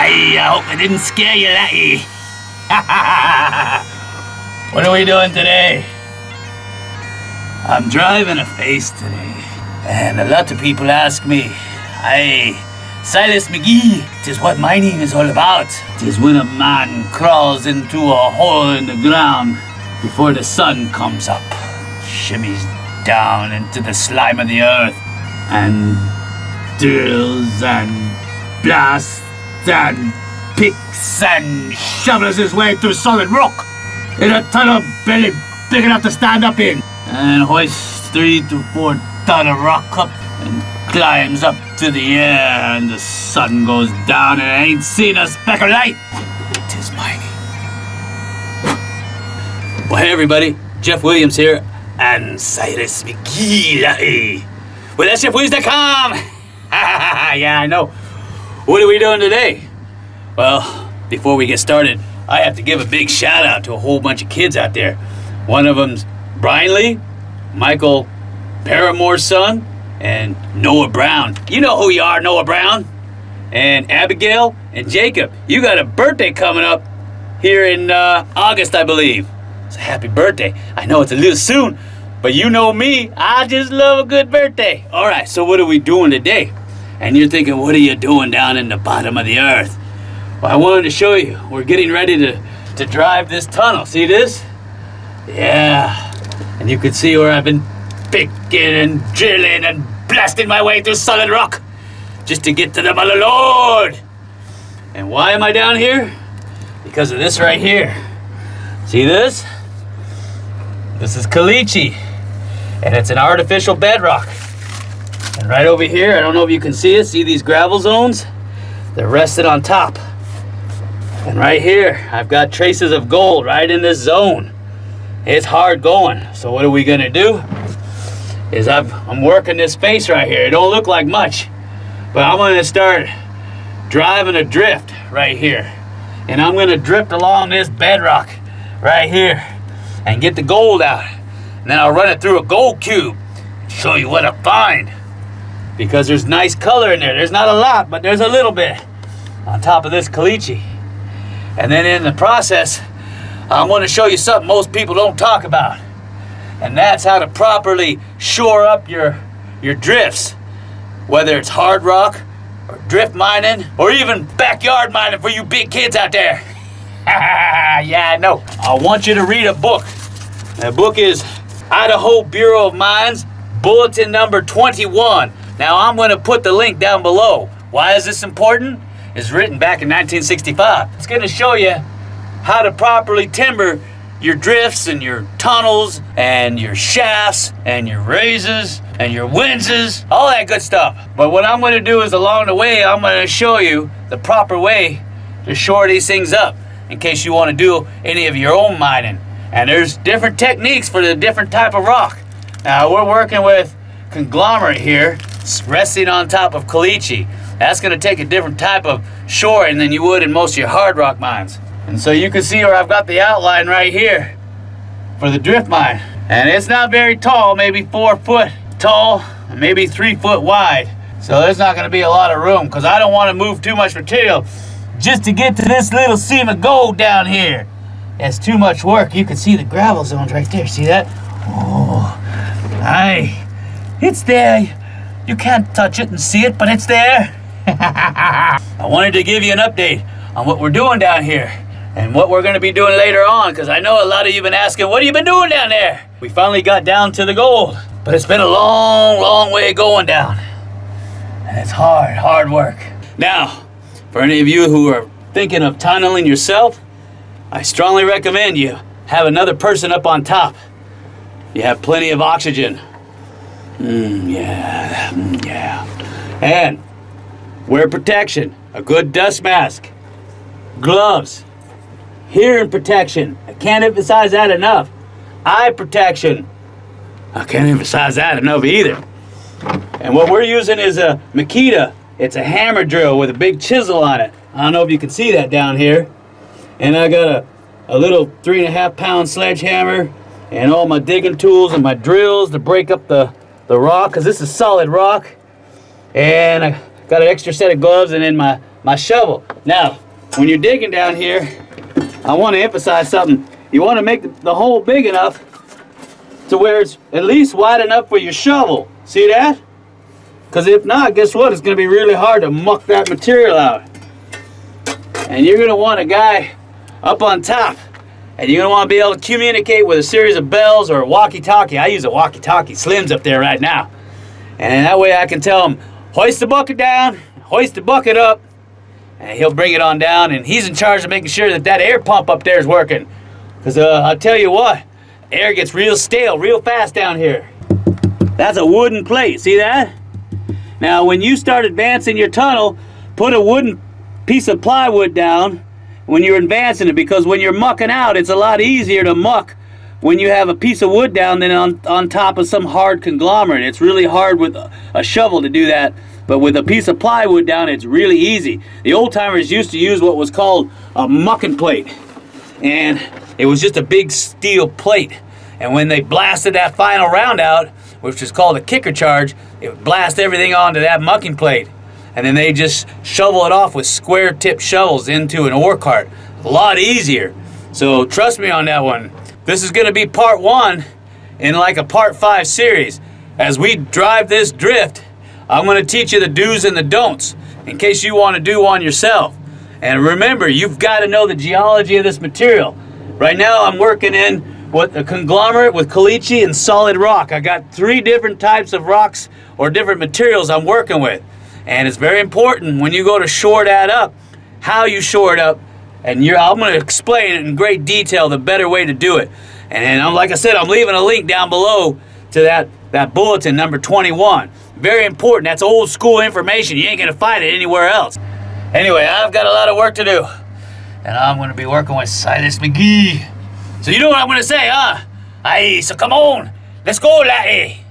I hope I didn't scare you, laddie. What are we doing today? I'm driving a face today, and a lot of people ask me, "Aye, Silas McGee, 'tis what mining is all about. 'Tis when a man crawls into a hole in the ground before the sun comes up, shimmies down into the slime of the earth, and drills and blasts and picks and shovels his way through solid rock in a tunnel barely big enough to stand up in, and hoists 3 to 4 ton of rock up and climbs up to the air, and the sun goes down and I ain't seen a speck of light. 'Tis mining." Well, hey everybody, Jeff Williams here, and Silas McGee. Well, that's JeffWilliams.com. Yeah, I know. What are we doing today? Well, before we get started, I have to give a big shout out to a whole bunch of kids out there. One of them's Brian Lee, Michael Paramore's son, and Noah Brown. You know who you are, Noah Brown. And Abigail and Jacob. You got a birthday coming up here in August, I believe. It's a happy birthday. I know it's a little soon, but you know me, I just love a good birthday. All right, so what are we doing today? And you're thinking, what are you doing down in the bottom of the earth? Well, I wanted to show you. We're getting ready to drive this tunnel. See this? Yeah. And you can see where I've been picking and drilling and blasting my way through solid rock just to get to the mother Lord. And why am I down here? Because of this right here. See this? This is caliche, and it's an artificial bedrock. And right over here, I don't know if you can see it, see these gravel zones? They're rested on top. And right here, I've got traces of gold right in this zone. It's hard going. So what are we gonna do? Is I'm working this space right here. It don't look like much, but I'm gonna start driving a drift right here. And I'm gonna drift along this bedrock right here and get the gold out. And then I'll run it through a gold cube and show you what I find. Because there's nice color in there. There's not a lot, but there's a little bit on top of this caliche. And then in the process, I'm going to show you something most people don't talk about. And that's how to properly shore up your drifts. Whether it's hard rock, or drift mining, or even backyard mining for you big kids out there. Yeah, I know. I want you to read a book. The book is Idaho Bureau of Mines, Bulletin number 21. Now, I'm going to put the link down below. Why is this important? It's written back in 1965. It's going to show you how to properly timber your drifts and your tunnels and your shafts and your raises and your winzes, all that good stuff. But what I'm going to do is along the way, I'm going to show you the proper way to shore these things up in case you want to do any of your own mining. And there's different techniques for the different type of rock. Now, we're working with conglomerate here, resting on top of caliche. That's going to take a different type of shoring than you would in most of your hard rock mines. And so you can see where I've got the outline right here for the drift mine. And it's not very tall, maybe 4 foot tall, and maybe 3 foot wide. So there's not going to be a lot of room because I don't want to move too much material just to get to this little seam of gold down here. It's too much work. You can see the gravel zones right there. See that? Oh, aye. It's there. You can't touch it and see it, but it's there. I wanted to give you an update on what we're doing down here and what we're going to be doing later on, because I know a lot of you have been asking, what have you been doing down there? We finally got down to the gold, but it's been a long, long way going down. And it's hard work. Now, for any of you who are thinking of tunneling yourself, I strongly recommend you have another person up on top. You have plenty of oxygen. Yeah. And wear protection, a good dust mask, gloves, hearing protection. I can't emphasize that enough. Eye protection. I can't emphasize that enough either. And what we're using is a Makita. It's a hammer drill with a big chisel on it. I don't know if you can see that down here. And I got a little 3.5 pound sledgehammer and all my digging tools and my drills to break up the the rock, because this is solid rock. And I got an extra set of gloves and then my shovel. Now, when you're digging down here, I want to emphasize something. You want to make the hole big enough to where it's at least wide enough for your shovel. See that? Because if not, guess what? It's going to be really hard to muck that material out. And you're going to want a guy up on top. And you're going to want to be able to communicate with a series of bells or a walkie-talkie. I use a walkie-talkie. Slim's up there right now. And that way I can tell him, hoist the bucket down, hoist the bucket up, and he'll bring it on down. And he's in charge of making sure that that air pump up there is working. Because I'll tell you what, air gets real stale real fast down here. That's a wooden plate. See that? Now, when you start advancing your tunnel, put a wooden piece of plywood down when you're advancing it, because when you're mucking out, it's a lot easier to muck when you have a piece of wood down than on top of some hard conglomerate. It's really hard with a shovel to do that, but with a piece of plywood down, it's really easy. The old timers used to use what was called a mucking plate, and it was just a big steel plate. And when they blasted that final round out, which is called a kicker charge, it would blast everything onto that mucking plate. And then they just shovel it off with square tip shovels into an ore cart. A lot easier. So trust me on that one. This is going to be part 1 in like a part 5 series. As we drive this drift, I'm going to teach you the do's and the don'ts in case you want to do one yourself. And remember, you've got to know the geology of this material. Right now I'm working in what a conglomerate with caliche and solid rock. I got 3 different types of rocks or different materials I'm working with. And it's very important when you go to shore that up, how you shore it up. And I'm going to explain it in great detail, the better way to do it. And like I said, I'm leaving a link down below to that bulletin number 21. Very important. That's old school information. You ain't going to find it anywhere else. Anyway, I've got a lot of work to do. And I'm going to be working with Silas McGee. So you know what I'm going to say, huh? Aye, so come on. Let's go, laddie.